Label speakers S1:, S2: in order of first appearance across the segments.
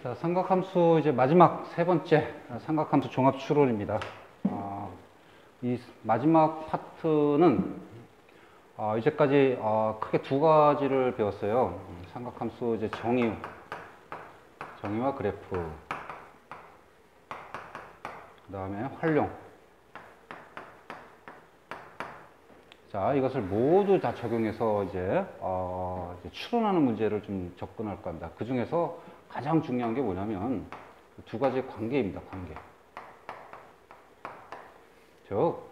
S1: 자, 삼각함수 이제 마지막 세 번째 삼각함수 종합 추론입니다. 이 마지막 파트는 이제까지 크게 두 가지를 배웠어요. 삼각함수 이제 정의와 그래프, 그 다음에 활용. 자, 이것을 모두 다 적용해서 이제 추론하는 문제를 좀 접근할 겁니다. 그 중에서 가장 중요한 게 뭐냐면 두 가지 관계입니다. 관계. 즉,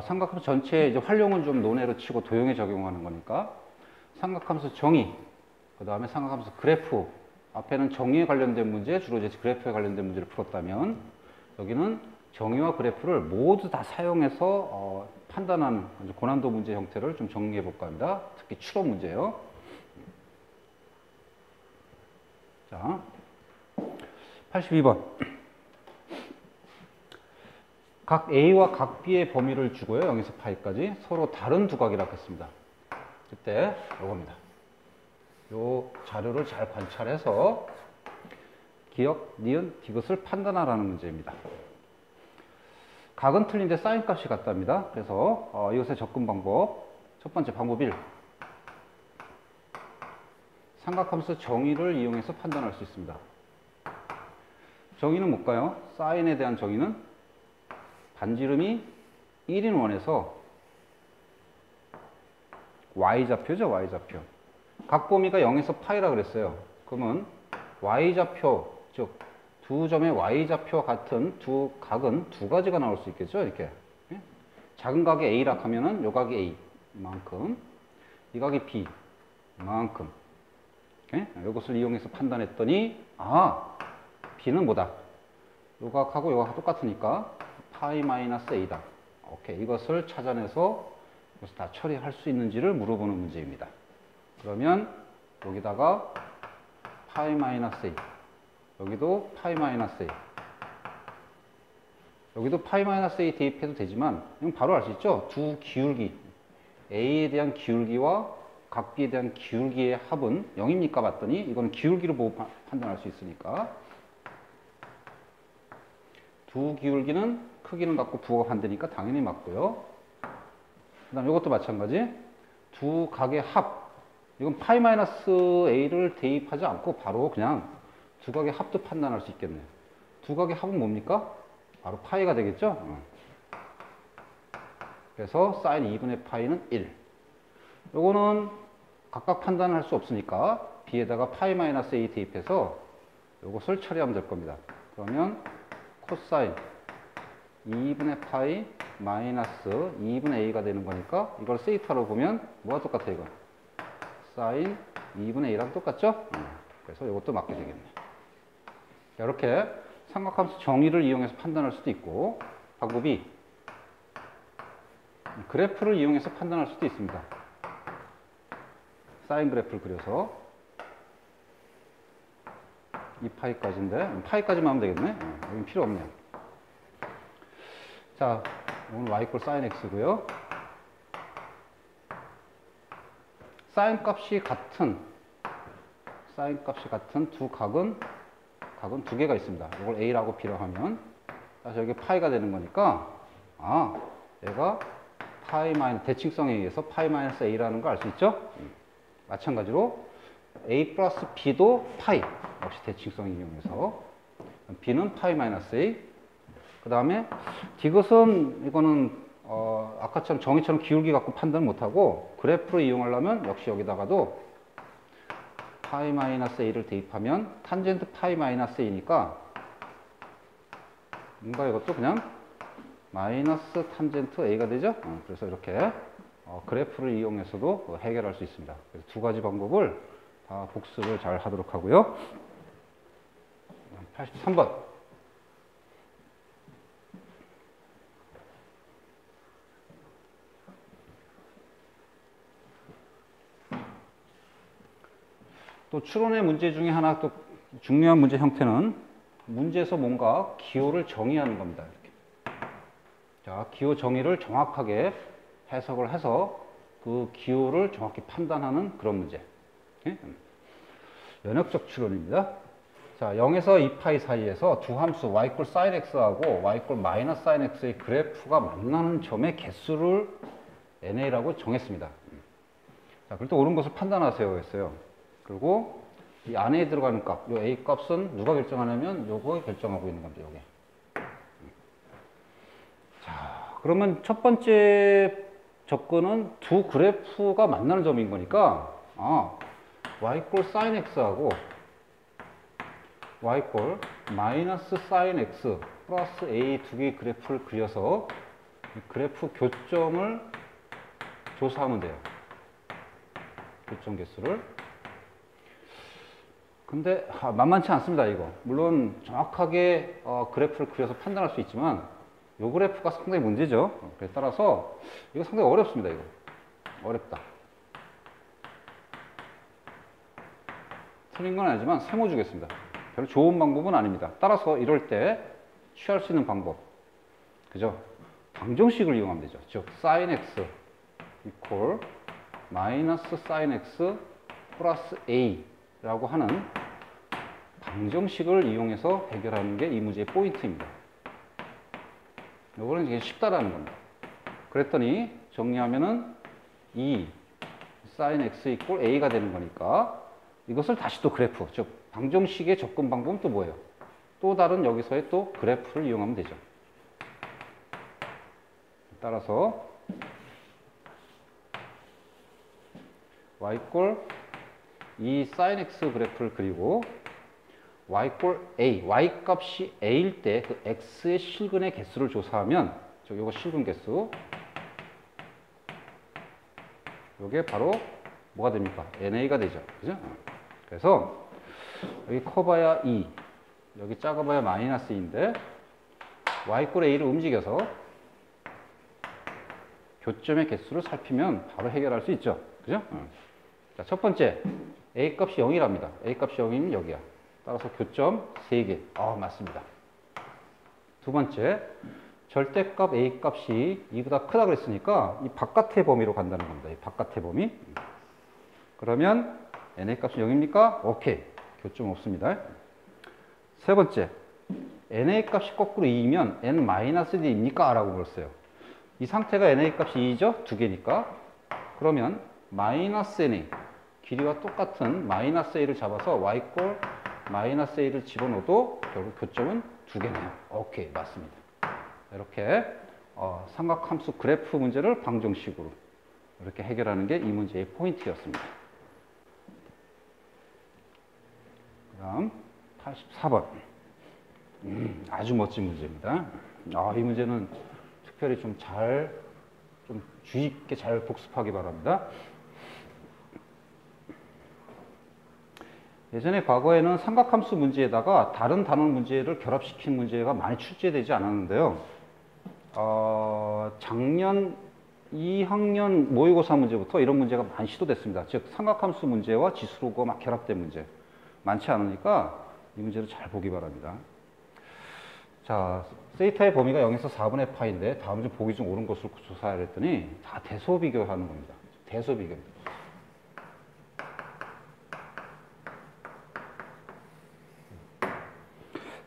S1: 삼각함수 전체 이제 활용은 좀 논외로 치고 도형에 적용하는 거니까 삼각함수 정의, 그 다음에 삼각함수 그래프. 앞에는 정의에 관련된 문제, 주로 이제 그래프에 관련된 문제를 풀었다면 여기는 정의와 그래프를 모두 다 사용해서 판단하는 고난도 문제 형태를 좀 정리해 볼까 합니다. 특히 추론 문제예요. 자, 82번. 각 A와 각 B의 범위를 주고요. 0에서 파이까지 서로 다른 두 각이라고 했습니다. 그때 요겁니다. 요 자료를 잘 관찰해서 기역, 니은, 디귿을 판단하라는 문제입니다. 각은 틀린데 사인 값이 같답니다. 그래서 이것의 접근 방법. 첫 번째 방법 1. 삼각함수 정의를 이용해서 판단할 수 있습니다. 정의는 뭘까요? 사인에 대한 정의는 반지름이 1인 원에서 y좌표죠, y좌표. 각 범위가 0에서 파이라 그랬어요. 그러면 y좌표, 즉 두 점의 y좌표와 같은 두 각은 두 가지가 나올 수 있겠죠, 이렇게. 작은 각이 a라 하면은 요 각이 a 이만큼, 이 각이 b 이만큼. 이것을 이용해서 판단했더니 b는 뭐다? 요 각하고 요 각하고 똑같으니까 파이 마이너스 a다. 오케이, 이것을 찾아내서 이것을 다 처리할 수 있는지를 물어보는 문제입니다. 그러면 여기다가 파이 마이너스 a, 여기도 파이 마이너스 a, 여기도 파이 마이너스 a 대입해도 되지만 이건 바로 알 수 있죠? 두 기울기, a에 대한 기울기와 각 b에 대한 기울기의 합은 0입니까? 봤더니 이건 기울기를 보고 판단할 수 있으니까 두 기울기는 크기는 같고 부호가 반대니까 당연히 맞고요. 그 다음 이것도 마찬가지. 두 각의 합, 이건 파이 마이너스 a를 대입하지 않고 바로 그냥 두 각의 합도 판단할 수 있겠네요. 두 각의 합은 뭡니까? 바로 파이가 되겠죠? 그래서 사인 2분의 파이는 1. 요거는 각각 판단할 수 없으니까 b에다가 파이 마이너스 a 대입해서 요것을 처리하면 될 겁니다. 그러면 코사인 2분의 파이 마이너스 2분의 a가 되는 거니까 이걸 세이타로 보면 뭐가 똑같아 이건? 사인 2분의 a랑 똑같죠? 그래서 이것도 맞게 되겠네. 이렇게 삼각함수 정의를 이용해서 판단할 수도 있고, 방법 2. 그래프를 이용해서 판단할 수도 있습니다. 사인 그래프를 그려서 이 파이까지인데 파이까지만 하면 되겠네. 여긴 필요 없네요. 자, 오늘 y = sin x고요. 사인 값이 같은 두 각은 두 개가 있습니다. 이걸 a라고 B라고 하면 다시 여기 파이가 되는 거니까 얘가 파이 마이너스 대칭성에 의해서 파이 마이너스 a라는 걸 알 수 있죠? 마찬가지로 a 플러스 b도 파이, 역시 대칭성 이용해서 b는 파이 마이너스 a. 그 다음에 디귿은 이거는 아까처럼 정의처럼 기울기 갖고 판단 못하고 그래프로 이용하려면 역시 여기다가도 파이 마이너스 a를 대입하면 탄젠트 파이 마이너스 a니까 뭔가 이것도 그냥 마이너스 탄젠트 a가 되죠. 그래서 이렇게 그래프를 이용해서도 해결할 수 있습니다. 그래서 두 가지 방법을 다 복습을 잘 하도록 하고요. 83번. 또 추론의 문제 중에 하나 또 중요한 문제 형태는 문제에서 뭔가 기호를 정의하는 겁니다. 이렇게. 자, 기호 정의를 정확하게 해석을 해서 그 기호를 정확히 판단하는 그런 문제. 연역적 추론입니다. 자, 0에서 2파이 사이에서 두 함수 y 꼴 sin x하고 y 꼴 마이너스 sin x의 그래프가 만나는 점의 개수를 NA라고 정했습니다. 자, 그럴 때 옳은 것을 판단하세요 했어요. 그리고 이 안에 들어가는 값, 요 A 값은 누가 결정하냐면 요거 결정하고 있는 겁니다. 요게. 자, 그러면 첫 번째 접근은 두 그래프가 만나는 점인 거니까 y 꼴 sin x하고 y 꼴 마이너스 sin x 플러스 a 두 개의 그래프를 그려서 이 그래프 교점을 조사하면 돼요. 교점 개수를. 근데 만만치 않습니다, 이거. 물론 정확하게 그래프를 그려서 판단할 수 있지만 이 그래프가 상당히 문제죠. 그래서 따라서 이거 상당히 어렵습니다, 이거. 어렵다. 틀린 건 아니지만 세모 주겠습니다. 별로 좋은 방법은 아닙니다. 따라서 이럴 때 취할 수 있는 방법, 그죠? 방정식을 이용하면 되죠. 즉 sin x 이퀄 마이너스 sin x 플러스 a 라고 하는 방정식을 이용해서 해결하는 게 이 문제의 포인트입니다. 이거는 되게 쉽다라는 겁니다. 그랬더니 정리하면은 2 sin x 이퀄 a가 되는 거니까 이것을 다시 또 그래프, 즉 방정식의 접근 방법은 또 뭐예요? 또 다른 여기서의 또 그래프를 이용하면 되죠. 따라서 y 꼴 이 sin x 그래프를 그리고 y 꼴 a, y 값이 a일 때 그 x의 실근의 개수를 조사하면 요거 실근 개수, 요게 바로 뭐가 됩니까? NA가 되죠. 그죠? 그래서 여기 커봐야 2, 여기 작아봐야 마이너스 2인데 y 꼴 a를 움직여서 교점의 개수를 살피면 바로 해결할 수 있죠. 그죠? 자, 첫 번째 a 값이 0이랍니다. a 값이 0이면 여기야. 따라서 교점 3개. 맞습니다. 두 번째, 절대값 a 값이 2보다 크다 그랬으니까 이 바깥의 범위로 간다는 겁니다. 이 바깥의 범위. 그러면 NA 값이 0입니까? 오케이. 교점 없습니다. 세 번째, NA 값이 거꾸로 2이면 N-D입니까? 라고 물었어요. 이 상태가 NA 값이 2죠? 두 개니까. 그러면 마이너스 NA, 길이와 똑같은 마이너스 A를 잡아서 Y꼴 마이너스 A를 집어넣어도 결국 교점은 두 개네요. 오케이, 맞습니다. 이렇게 삼각함수 그래프 문제를 방정식으로 이렇게 해결하는 게 이 문제의 포인트였습니다. 그 다음 84번. 아주 멋진 문제입니다. 이 문제는 특별히 좀 주의 있게 잘 복습하기 바랍니다. 예전에 과거에는 삼각함수 문제에다가 다른 단원 문제를 결합시킨 문제가 많이 출제되지 않았는데요. 작년 2학년 모의고사 문제부터 이런 문제가 많이 시도됐습니다. 즉 삼각함수 문제와 지수로가 막 결합된 문제 많지 않으니까 이 문제를 잘 보기 바랍니다. 자, 세이타의 범위가 0에서 4분의 파인데 다음 중 보기 중 옳은 것을 조사하라 했더니 다 대소 비교하는 겁니다. 대소 비교입니다.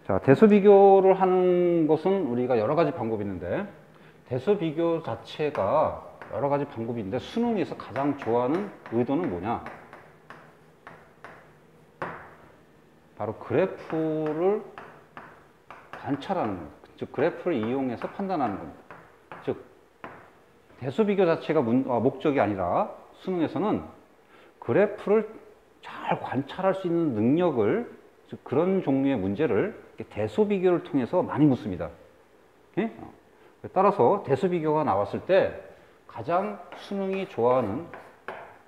S1: 자, 대수 비교를 하는 것은 우리가 여러 가지 방법이 있는데 대수 비교 자체가 여러 가지 방법인데 수능에서 가장 좋아하는 의도는 뭐냐? 바로 그래프를 관찰하는 겁니다. 즉 그래프를 이용해서 판단하는 겁니다. 즉 대수 비교 자체가 목적이 아니라 수능에서는 그래프를 잘 관찰할 수 있는 능력을, 즉 그런 종류의 문제를 대수 비교를 통해서 많이 묻습니다. 예? 따라서 대수 비교가 나왔을 때 가장 수능이 좋아하는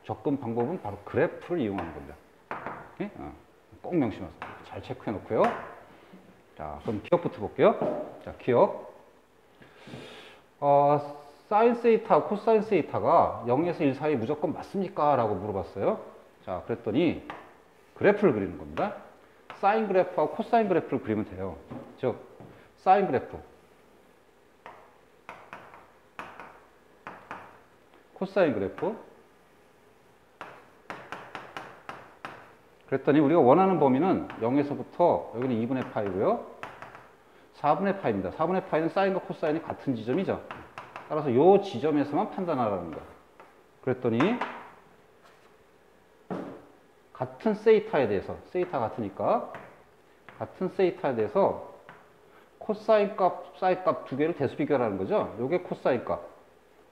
S1: 접근 방법은 바로 그래프를 이용하는 겁니다. 예? 꼭 명심하세요. 잘 체크해 놓고요. 자, 그럼 기억부터 볼게요. 자, 기억. 사인 세이타, 코사인 세이타가 0에서 1 사이 무조건 맞습니까? 라고 물어봤어요. 자, 그랬더니 그래프를 그리는 겁니다. 사인 그래프하고 코사인 그래프를 그리면 돼요. 즉, 사인 그래프, 코사인 그래프, 그랬더니 우리가 원하는 범위는 0에서부터 여기는 2분의 파이고요. 4분의 파입니다. 4분의 파이는 사인과 코사인이 같은 지점이죠. 따라서 이 지점에서만 판단하라는 거야. 그랬더니 같은 세이타에 대해서, 세이타 같으니까 같은 세이타에 대해서 코사인 값, 사인 값 두 개를 대수 비교하라는 거죠. 요게 코사인 값,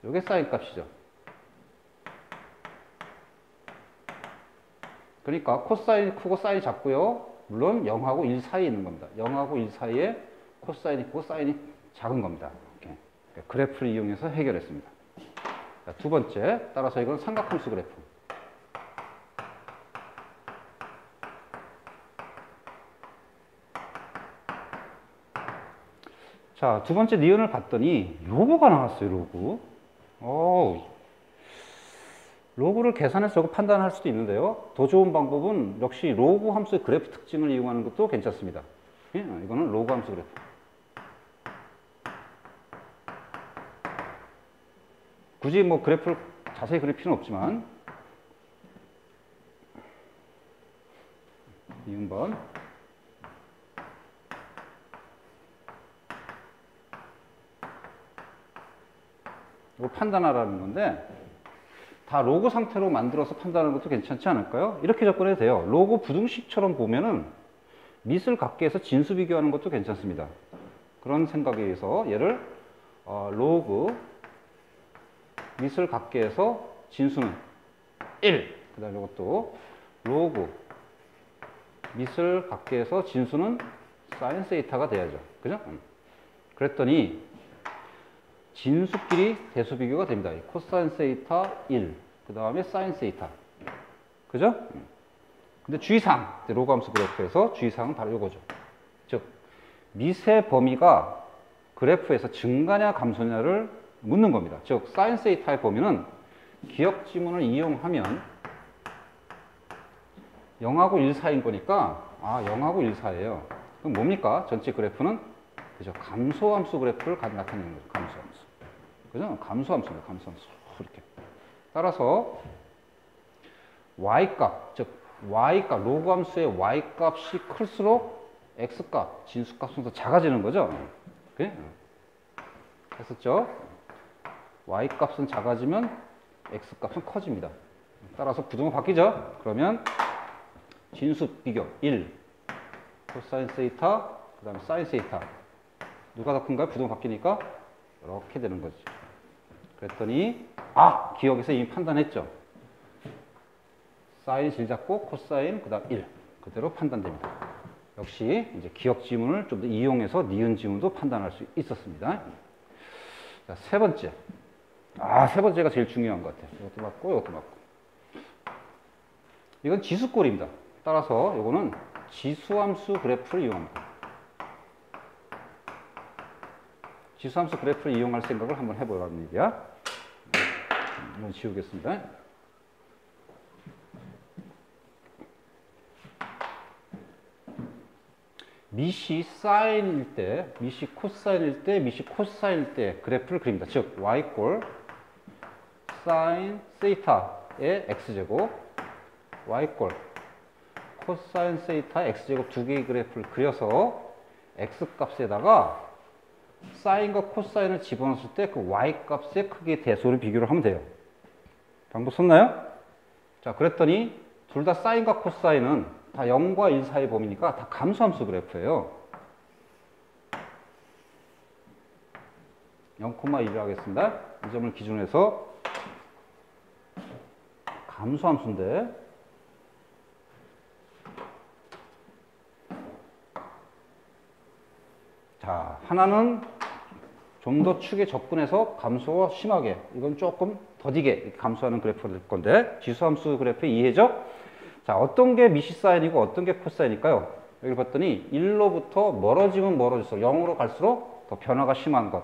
S1: 요게 사인 값이죠. 그러니까 코사인이 크고 사인이 작고요. 물론 0하고 1 사이에 있는 겁니다. 0하고 1 사이에 코사인이 크고 사인이 작은 겁니다. 이렇게. 그래프를 이용해서 해결했습니다. 자, 두 번째, 따라서 이건 삼각함수 그래프. 자, 두 번째 니은을 봤더니 로그가 나왔어요, 로그. 로그를 계산해서 저거 판단할 수도 있는데요. 더 좋은 방법은 역시 로그 함수의 그래프 특징을 이용하는 것도 괜찮습니다. 예? 이거는 로그 함수 그래프. 굳이 뭐 그래프를 자세히 그릴 필요는 없지만, 니은번. 이거 판단하라는 건데, 다 로그 상태로 만들어서 판단하는 것도 괜찮지 않을까요? 이렇게 접근해도 돼요. 로그 부등식처럼 보면은 밑을 갖게 해서 진수 비교하는 것도 괜찮습니다. 그런 생각에 의해서 얘를 로그 밑을 갖게 해서 진수는 1. 그 다음에 이것도 로그 밑을 갖게 해서 진수는 사인 세이타가 돼야죠. 그죠? 그랬더니 진수끼리 대수 비교가 됩니다. 코사인 세이타 1, 그 다음에 사인 세이타. 그죠? 근데 주의사항, 로그 함수 그래프에서 주의사항은 바로 이거죠. 즉, 밑의 범위가 그래프에서 증가냐 감소냐를 묻는 겁니다. 즉, 사인 세이타의 범위는 기억 지문을 이용하면 0하고 1 사이인 거니까, 0하고 1 사이예요. 그럼 뭡니까? 전체 그래프는 그죠? 감소함수 그래프를 나타내는 거죠. 감소함수. 그죠? 감소함수입니다. 감소함수. 이렇게. 따라서 y값, 즉 y값, 로그 함수의 y값이 클수록 x값, 진수값은 더 작아지는 거죠. 그래? 했었죠? y값은 작아지면 x값은 커집니다. 따라서 부등호 바뀌죠? 그러면 진수 비교 1, 코사인 세이타, 그 다음에 사인 세이타. 누가 더 큰가요? 부등호 바뀌니까 이렇게 되는 거죠. 그랬더니 기억에서 이미 판단했죠. 사인이 제일 작고 코사인 그 다음 1 그대로 판단됩니다. 역시 이제 기억 지문을 좀 더 이용해서 니은 지문도 판단할 수 있었습니다. 자, 세 번째. 세 번째가 제일 중요한 것 같아요. 이것도 맞고 이것도 맞고. 이건 지수꼴입니다. 따라서 이거는 지수함수 그래프를 이용합니다. 지수함수 그래프를 이용할 생각을 한번 해보라는 얘기야. 이건 지우겠습니다. 밑이 사인일 때, 밑이 코사인일 때, 밑이 코사인일 때 그래프를 그립니다. 즉, y꼴 사인 세이타의 x제곱, y꼴 코사인 세이타의 x제곱 두 개의 그래프를 그려서 x값에다가 사인과 코사인을 집어넣었을 때 그 y값의 크기의 대소를 비교를 하면 돼요. 방법 썼나요? 자, 그랬더니 둘 다 사인과 코사인은 다 0과 1 사이 범위니까 다 감소함수 그래프예요. 0,1을 하겠습니다. 이 점을 기준으로 해서 감소함수인데 자, 하나는 좀 더 축에 접근해서 감소가 심하게, 이건 조금 더디게 감소하는 그래프가 될 건데, 지수함수 그래프의 이해죠? 자, 어떤 게 밑이 사인이고 어떤 게 코사인일까요? 여기 봤더니 1로부터 멀어지면 멀어질수록 0으로 갈수록 더 변화가 심한 것.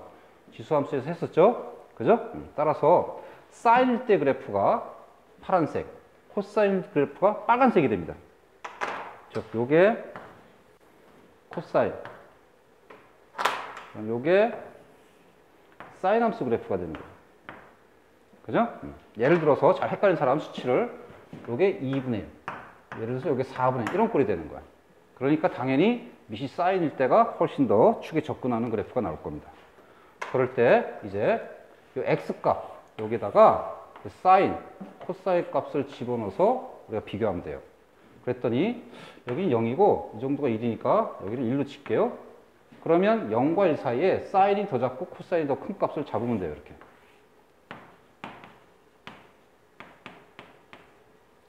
S1: 지수함수에서 했었죠? 그죠? 따라서 사인일 때 그래프가 파란색, 코사인 그래프가 빨간색이 됩니다. 즉, 요게 코사인. 요게 사인함수 그래프가 되는 거예요. 그죠? 예를 들어서 잘 헷갈리는 사람 수치를 요게 2분의 1. 예를 들어서 여기 4분의 1 이런 꼴이 되는 거야. 그러니까 당연히 밑이 사인일 때가 훨씬 더 축에 접근하는 그래프가 나올 겁니다. 그럴 때 이제 이 x값 여기다가 사인, 코사인 값을 집어넣어서 우리가 비교하면 돼요. 그랬더니 여기는 0이고 이 정도가 1이니까 여기를 1로 칠게요. 그러면 0과 1 사이에 사인이 더 작고 코사인이 더 큰 값을 잡으면 돼요. 이렇게.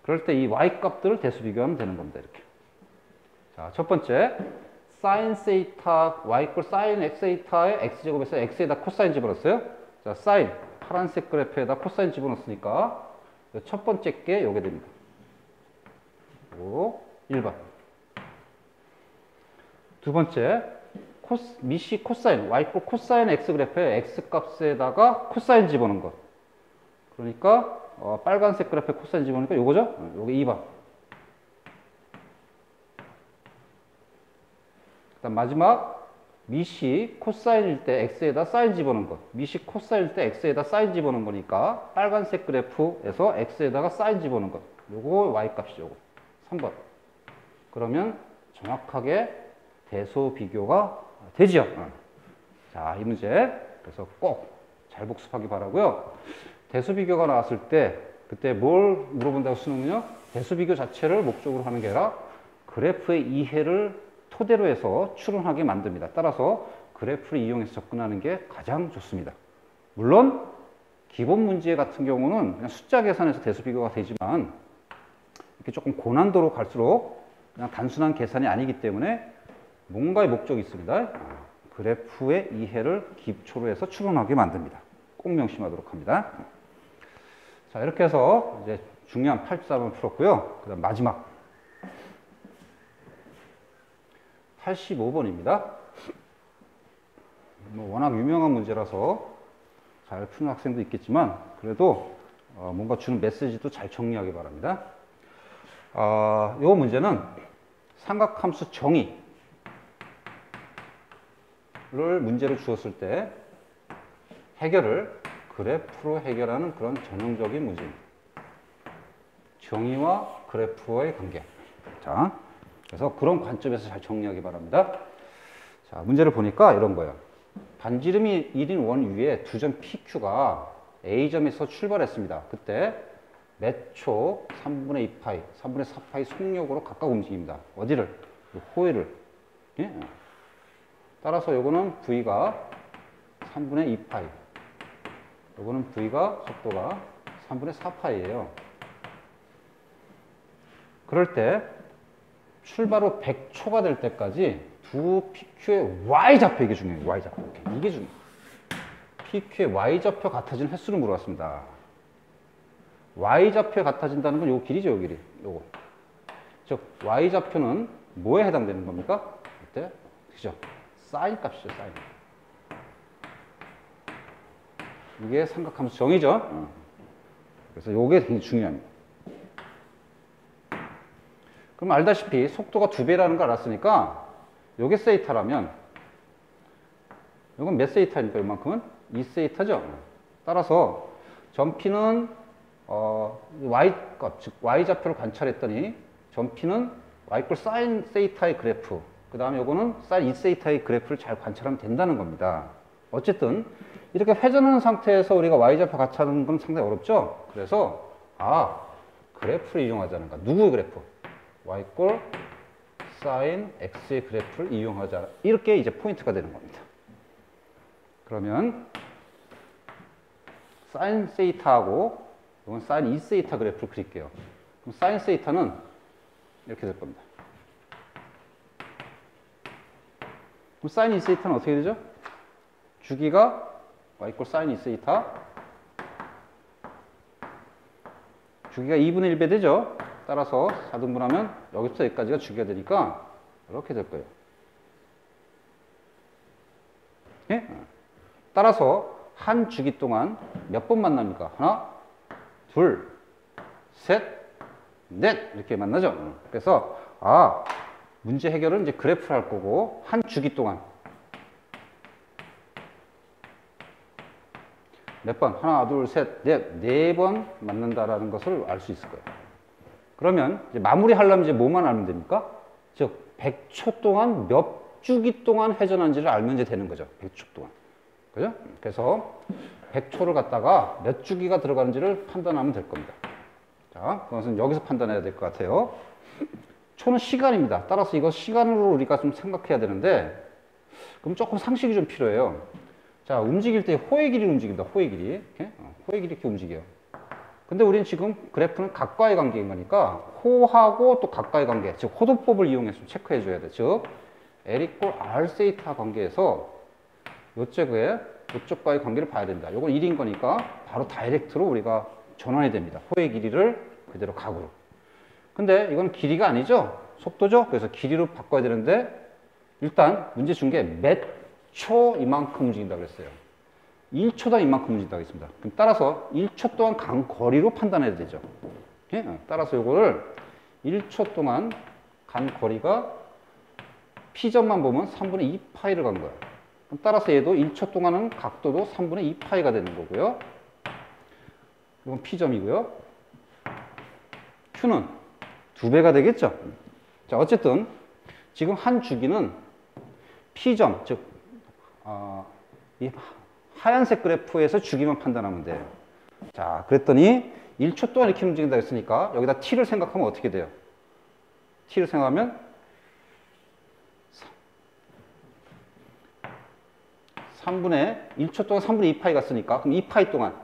S1: 그럴 때 이 y 값들을 대수 비교하면 되는 겁니다. 이렇게. 자, 첫 번째 사인 세이타 y 이퀄 사인 x 세이타의 x제곱에서 x에다 코사인 집어넣었어요. 자, 사인 파란색 그래프에다 코사인 집어넣었으니까 첫 번째 게 요게 됩니다. 요 1번. 두 번째 밑이 코사인 y 이퀄 코사인 x 그래프에 x 값에다가 코사인 집어넣은 것. 그러니까 빨간색 그래프에 코사인 집어넣으니까 요거죠? 요게 2번. 그다음 마지막 밑이 코사인일 때 x에다 사인 집어넣은 것. 밑이 코사인일 때 x에다 사인 집어넣은 거니까 빨간색 그래프에서 x에다가 사인 집어넣은 것. 요거 y 값이죠. 요거. 3번. 그러면 정확하게 대소 비교가 되죠. 자, 이 문제 그래서 꼭 잘 복습하기 바라고요. 대수 비교가 나왔을 때 그때 뭘 물어본다고 수능은요? 대수 비교 자체를 목적으로 하는 게 아니라 그래프의 이해를 토대로 해서 추론하게 만듭니다. 따라서 그래프를 이용해서 접근하는 게 가장 좋습니다. 물론 기본 문제 같은 경우는 그냥 숫자 계산해서 대수 비교가 되지만 이렇게 조금 고난도로 갈수록 그냥 단순한 계산이 아니기 때문에 뭔가의 목적이 있습니다. 그래프의 이해를 기초로 해서 추론하게 만듭니다. 꼭 명심하도록 합니다. 자, 이렇게 해서 이제 중요한 83을 풀었고요. 그 다음 마지막 85번입니다. 뭐 워낙 유명한 문제라서 잘 푸는 학생도 있겠지만 그래도 뭔가 주는 메시지도 잘 정리하기 바랍니다. 이 문제는 삼각함수 정의를 문제로 주었을 때 해결을 그래프로 해결하는 그런 전형적인 문제입니다. 정의와 그래프와의 관계. 자, 그래서 그런 관점에서 잘 정리하기 바랍니다. 자, 문제를 보니까 이런 거예요. 반지름이 1인 원 위에 두 점 PQ가 A점에서 출발했습니다. 그때 몇 초 3분의 2파이, 3분의 4파이 속력으로 각각 움직입니다. 어디를? 호일을. 예? 따라서 요거는 V가 3분의 2파이. 요거는 V가 속도가 3분의 4파이예요. 그럴 때 출발 후 100초가 될 때까지 두 PQ의 Y좌표, 이게 중요해요. Y좌표. 이게 중요해요. PQ의 Y좌표 같아지는 횟수를 물어봤습니다. Y좌표에 같아진다는 건 요 길이죠, 요 길이. 요거. 즉, Y좌표는 뭐에 해당되는 겁니까? 이때, 그죠? 사인 값이죠, 사인. 이게 삼각함수 정의죠. 그래서 요게 굉장히 중요합니다. 그럼 알다시피 속도가 2배라는 걸 알았으니까 요게 세이타라면 요건 몇 세이타입니까? 요만큼은 2세이타죠. 따라서 점 P는 Y값, 즉 Y좌표를 관찰했더니 점 P는 Y 꼴 사인 세이타의 그래프, 그 다음에 요거는 사인 2세이타의 그래프를 잘 관찰하면 된다는 겁니다. 어쨌든 이렇게 회전하는 상태에서 우리가 Y좌표 관찰하는 건 상당히 어렵죠. 그래서 그래프를 이용하자는 거. 누구의 그래프? Y 꼴 사인 X의 그래프를 이용하자. 이렇게 이제 포인트가 되는 겁니다. 그러면 사인 세이타하고 이건 사인 2세이타 그래프를 그릴게요. 그럼 사인 세이타는 이렇게 될 겁니다. 그럼 사인 2세이타는 어떻게 되죠? 주기가 y 이퀄 사인 2세이타, 주기가 2분의 1배 되죠. 따라서 4등분하면 여기부터 여기까지가 주기가 되니까 이렇게 될 거예요. 예? 따라서 한 주기 동안 몇 번 만납니까? 하나, 둘, 셋, 넷 이렇게 만나죠. 그래서 문제 해결은 이제 그래프를 할 거고 한 주기 동안 몇 번? 하나, 둘, 셋, 넷, 네 번 만난다라는 것을 알 수 있을 거예요. 그러면 이제 마무리하려면 이제 뭐만 알면 됩니까? 즉 100초 동안 몇 주기 동안 회전한지를 알면 이제 되는 거죠. 100초 동안. 그죠? 그래서 100초를 갖다가 몇 주기가 들어가는지를 판단하면 될 겁니다. 자, 그것은 여기서 판단해야 될 것 같아요. 초는 시간입니다. 따라서 이거 시간으로 우리가 좀 생각해야 되는데, 그럼 조금 상식이 좀 필요해요. 자, 움직일 때 호의 길이를 움직인다. 호의 길이. 이렇게? 호의 길이 이렇게 움직여요. 근데 우리는 지금 그래프는 각과의 관계인 거니까 호하고 또 각과의 관계, 즉 호도법을 이용해서 좀 체크해 줘야 돼. 즉 L = R 세이타 관계에서 요쪽과의 관계를 봐야 됩니다. 이건 1인 거니까 바로 다이렉트로 우리가 전환이 됩니다. 호의 길이를 그대로 각으로. 근데 이건 길이가 아니죠? 속도죠? 그래서 길이로 바꿔야 되는데 일단 문제 준 게 몇 초 이만큼 움직인다 그랬어요. 1초당 이만큼 움직인다고 했습니다. 그럼 따라서 1초 동안 간 거리로 판단해야 되죠. 따라서 이거를 1초 동안 간 거리가 P점만 보면 3분의 2파이를 간 거예요. 그럼 따라서 얘도 1초 동안은 각도도 3분의 2파이가 되는 거고요. 이건 P점이고요. Q는 2배가 되겠죠. 자, 어쨌든 지금 한 주기는 P점, 즉 이 하얀색 그래프에서 주기만 판단하면 돼요. 자, 그랬더니 1초 동안 이렇게 움직인다 했으니까 여기다 T를 생각하면 어떻게 돼요? T를 생각하면 1초 동안 3분의 2파이 갔으니까 그럼 2파이 동안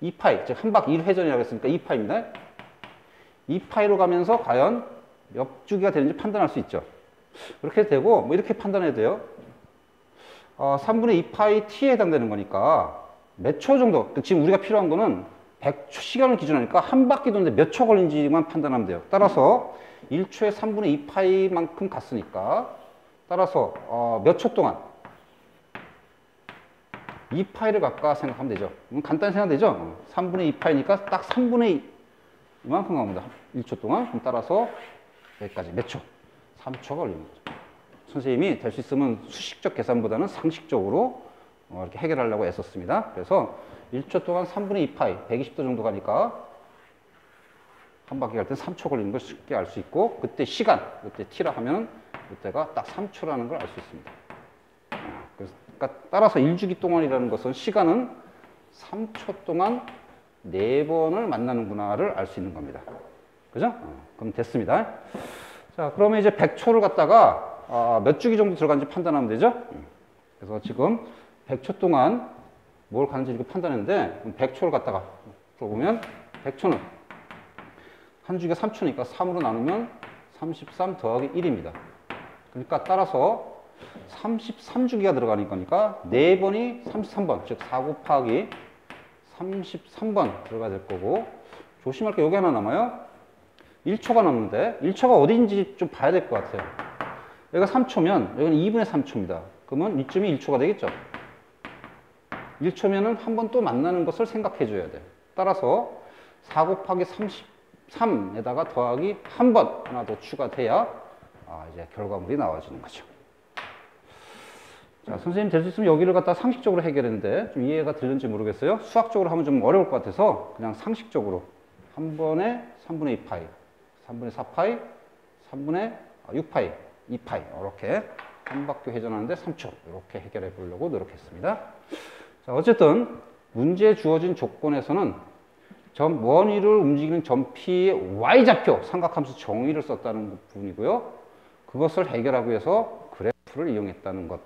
S1: 2파이, 즉 한 바퀴 1회전이라고 했으니까 2파이입니다. 2파이로 가면서 과연 몇 주기가 되는지 판단할 수 있죠. 이렇게 되고 뭐 이렇게 판단해야 돼요. 3분의 2파이 t에 해당되는 거니까 몇 초 정도, 지금 우리가 필요한 거는 100초 시간을 기준하니까 한 바퀴 도는데 몇 초 걸린지만 판단하면 돼요. 따라서 1초에 3분의 2파이만큼 갔으니까 따라서 몇 초 동안 2파이를 갈까 생각하면 되죠. 간단히 생각되죠? 3분의 2파이니까 딱 3분의 2 이만큼 갑니다. 1초 동안. 그럼 따라서 여기까지 몇 초? 3초 걸리는 거죠. 선생님이 될 수 있으면 수식적 계산보다는 상식적으로 이렇게 해결하려고 애썼습니다. 그래서 1초 동안 3분의 2파이, 120도 정도 가니까 한 바퀴 갈 때 3초 걸리는 걸 쉽게 알 수 있고, 그때 시간, 그때 t라 하면 그때가 딱 3초라는 걸 알 수 있습니다. 그러니까 따라서 1주기 동안이라는 것은 시간은 3초 동안 4번을 만나는구나를 알 수 있는 겁니다. 그죠? 그럼 됐습니다. 자, 그러면 이제 100초를 갖다가 몇 주기 정도 들어간지 판단하면 되죠? 그래서 지금 100초 동안 뭘 가는지 이렇게 판단했는데 100초를 갖다가 풀어보면 100초는 한 주기가 3초니까 3으로 나누면 33 더하기 1입니다. 그러니까 따라서 33주기가 들어가는 거니까 4번이 33번, 즉 4 곱하기 33번 들어가야 될 거고, 조심할 게 여기 하나 남아요. 1초가 남는데 1초가 어디인지 좀 봐야 될 것 같아요. 여기가 3초면 여기는 2분의 3초입니다. 그러면 이쯤이 1초가 되겠죠. 1초면은 한 번 또 만나는 것을 생각해 줘야 돼요. 따라서 4 곱하기 33에다가 더하기 한 번 하나 더 추가돼야 이제 결과물이 나와지는 거죠. 자, 선생님 될 수 있으면 여기를 갖다 상식적으로 해결했는데 좀 이해가 되는지 모르겠어요. 수학적으로 하면 좀 어려울 것 같아서 그냥 상식적으로 한 번에 3분의 2파이, 3분의 4파이, 3분의 6파이, 2파이 이렇게 한 바퀴 회전하는데 3초 이렇게 해결해 보려고 노력했습니다. 자, 어쨌든 문제에 주어진 조건에서는 점 원위를 움직이는 점 P의 Y좌표 삼각함수 정의를 썼다는 부분이고요. 그것을 해결하기 위해서 그래프를 이용했다는 것,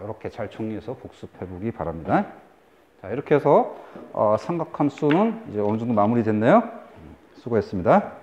S1: 이렇게 잘 정리해서 복습해 보기 바랍니다. 자, 이렇게 해서 삼각함수는 이제 어느 정도 마무리됐네요. 수고했습니다.